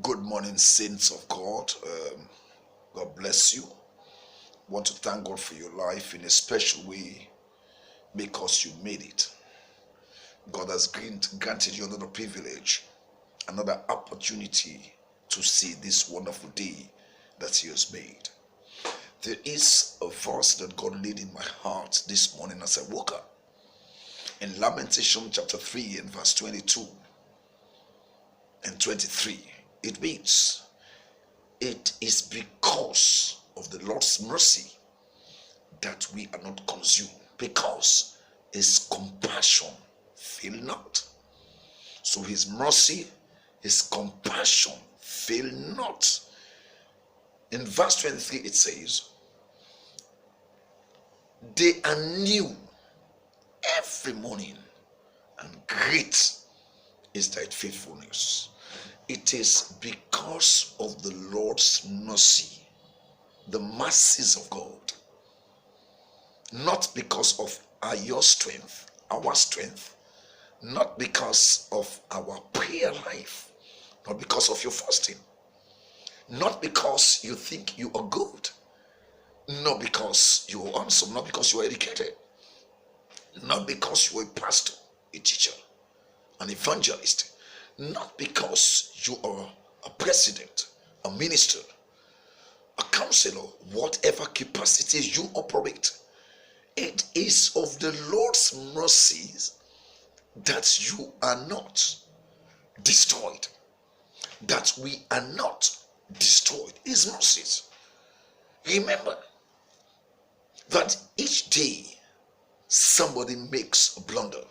Good morning, saints of God. God bless you. Want to thank God for your life in a special way because you made it. God has granted you another privilege, another opportunity to see this wonderful day that He has made. There is a verse that God laid in my heart this morning as I woke up. In Lamentation chapter 3 and verse 22 and 23, it reads, "It is because of the Lord's mercy that we are not consumed, because His compassion fail not." So His mercy, His compassion fail not. In verse 23 it says, "They are new every morning, and great is thy faithfulness." It is because of the Lord's mercy, the mercies of God, not because of your strength, our strength, not because of our prayer life, not because of your fasting, not because you think you are good, not because you are handsome, not because you are educated, not because you are a pastor, a teacher, an evangelist, not because you are a president, a minister, a counselor, whatever capacities you operate. It is of the Lord's mercies that you are not destroyed, that we are not destroyed. His mercies. Remember that each day somebody makes a blunder.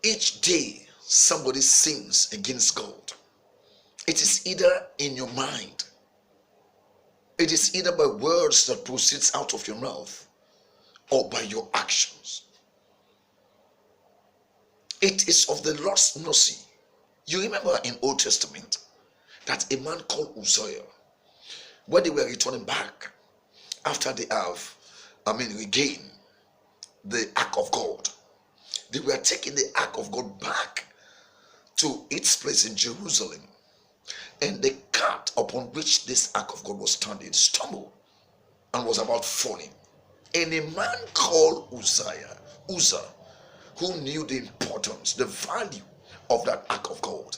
Each day somebody sins against God. It is either in your mind, it is either by words that proceeds out of your mouth, or by your actions. It is of the Lord's mercy. You remember in Old Testament that a man called Uzziah, when they were returning back after they have regained the ark of God, they were taking the ark of God back to its place in Jerusalem, and the cart upon which this ark of God was standing stumbled and was about falling. And a man called Uzzah, who knew the importance, the value of that ark of God,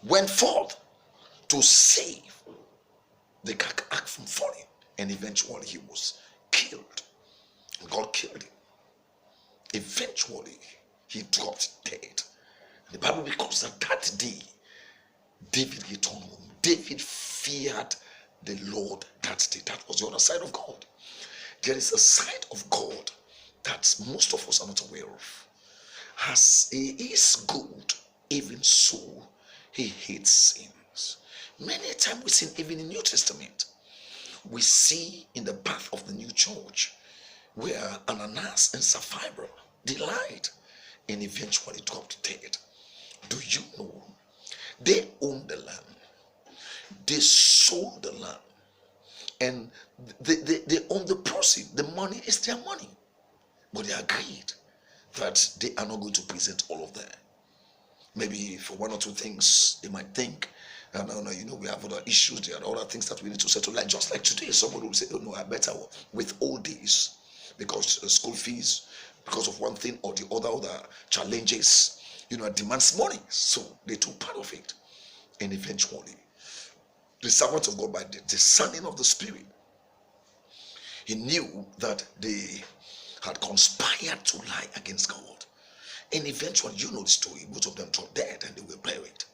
went forth to save the ark from falling, and eventually he was killed. God killed him. Eventually he dropped dead. The Bible records that day David returned home. David feared the Lord that day. That was the other side of God. There is a side of God that most of us are not aware of. As He is good, even so He hates sins. Many times we sin, even in New Testament. We see in the birth of the new church where Ananias and Sapphira, they lied and eventually dropped dead. Do you know they owned the land? They sold the land, and they own the proceeds. The money is their money, but they agreed that they are not going to present all of that. Maybe for one or two things they might think, no, we have other issues, there are other things that we need to settle. Like just like today, somebody will say, "Oh no, I better withhold this because school fees, because of one thing or the other challenges, it demands money." So they took part of it, and eventually, the servant of God, by the discerning of the Spirit, he knew that they had conspired to lie against God. And eventually, you know the story, both of them dropped dead and they were buried.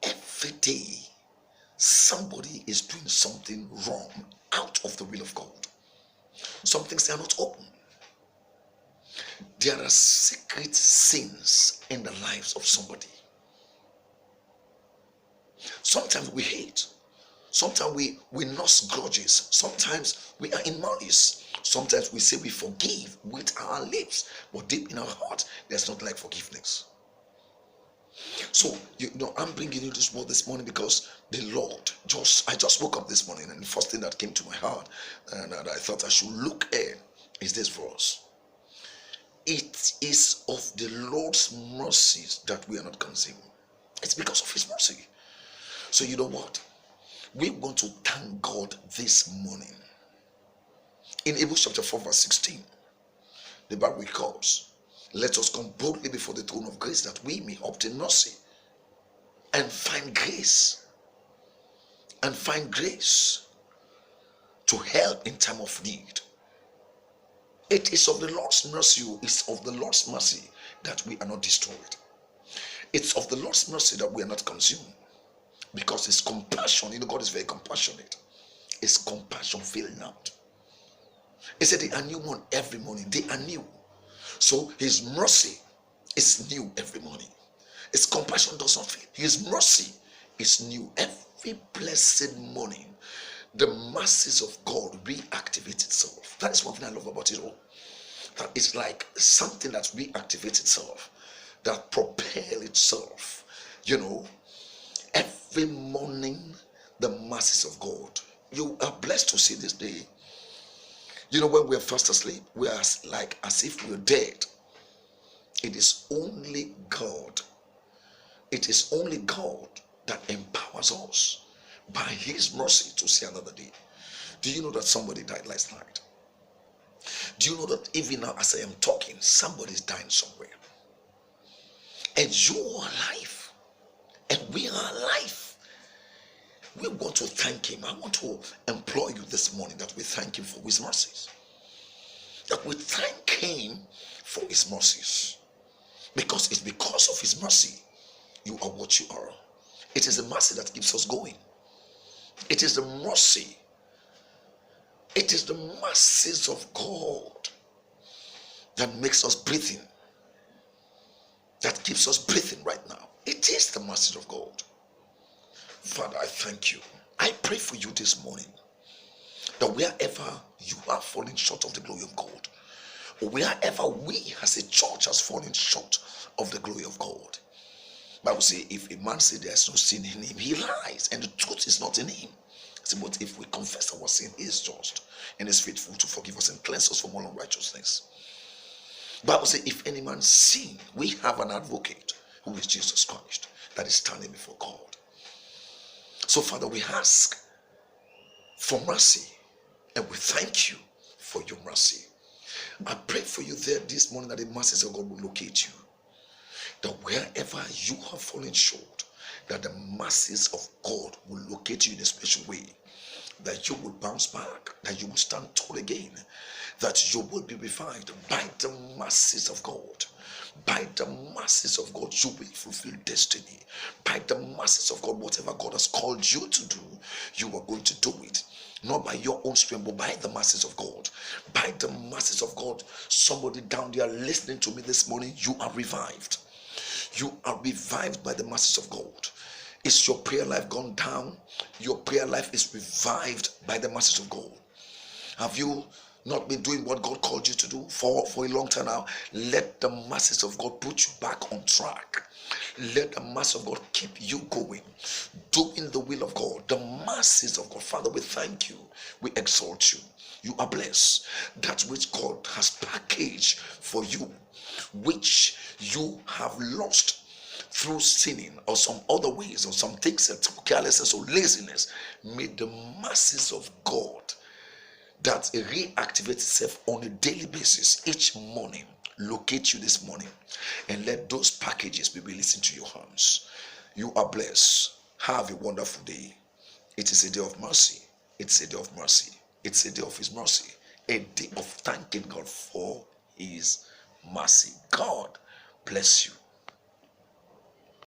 Every day, somebody is doing something wrong out of the will of God. Some things are not open. There are secret sins in the lives of somebody. Sometimes we hate. Sometimes we nurse grudges. Sometimes we are in malice. Sometimes we say we forgive with our lips, but deep in our heart, there's not like forgiveness. So, I'm bringing you this word this morning because the Lord, I just woke up this morning, and the first thing that came to my heart and that I thought I should look at is this verse. It is of the Lord's mercies that we are not consumed. It's because of his mercy. So you know what? We want to thank God this morning. In Hebrews chapter 4 verse 16, the Bible records, let us come boldly before the throne of grace that we may obtain mercy and find grace to help in time of need. It is of the Lord's mercy, it's of the Lord's mercy that we are not destroyed. It's of the Lord's mercy that we are not consumed. Because his compassion, God is very compassionate. His compassion failing out. He said they are new one every morning. They are new. So his mercy is new every morning. His compassion does not fail. His mercy is new every blessed morning. The mercies of God reactivate itself. That is one thing I love about it all. That it's like something that reactivates itself, that propel itself. Every morning, the mercies of God. You are blessed to see this day. When we are fast asleep, we are like as if we are dead. It is only God. It is only God that empowers us by his mercy to see another day. Do you know that somebody died last night? Do you know that even now as I am talking, somebody is dying somewhere? And you are alive. And we are alive. We want to thank him. I want to implore you this morning that we thank him for his mercies. That we thank him for his mercies. Because it's because of his mercy you are what you are. It is the mercy that keeps us going. It is the mercy. It is the mercies of God that makes us breathing. That keeps us breathing right now. It is the mercies of God. Father, I thank you. I pray for you this morning that wherever you are falling short of the glory of God, or wherever we as a church has fallen short of the glory of God, Bible says, if a man say there is no sin in him, he lies, and the truth is not in him. See, but if we confess our sin, he is just and is faithful to forgive us and cleanse us from all unrighteousness. Bible says, if any man sin, we have an advocate who is Jesus Christ, that is standing before God. So, Father, we ask for mercy, and we thank you for your mercy. I pray for you there this morning that the mercies of God will locate you. That wherever you have fallen short, that the mercies of God will locate you in a special way. That you will bounce back, that you will stand tall again, that you will be revived by the mercies of God. By the mercies of God, you will fulfill destiny. By the mercies of God, whatever God has called you to do, you are going to do it. Not by your own strength, but by the mercies of God. By the mercies of God, somebody down there listening to me this morning, you are revived. You are revived by the mercies of God. Is your prayer life gone down? Your prayer life is revived by the mercies of God. Have you not been doing what God called you to do for a long time now? Let the mercies of God put you back on track. Let the mercy of God keep you going, doing the will of God, the mercies of God. Father, we thank you. We exalt you. You are blessed. That which God has packaged for you, which you have lost through sinning or some other ways or some things, carelessness or laziness, may the mercies of God that reactivates itself on a daily basis each morning locate you this morning, and let those packages be released into your hands. You are blessed. Have a wonderful day. It is a day of mercy. It's a day of mercy. It's a day of his mercy. A day of thanking God for his mercy. God bless you.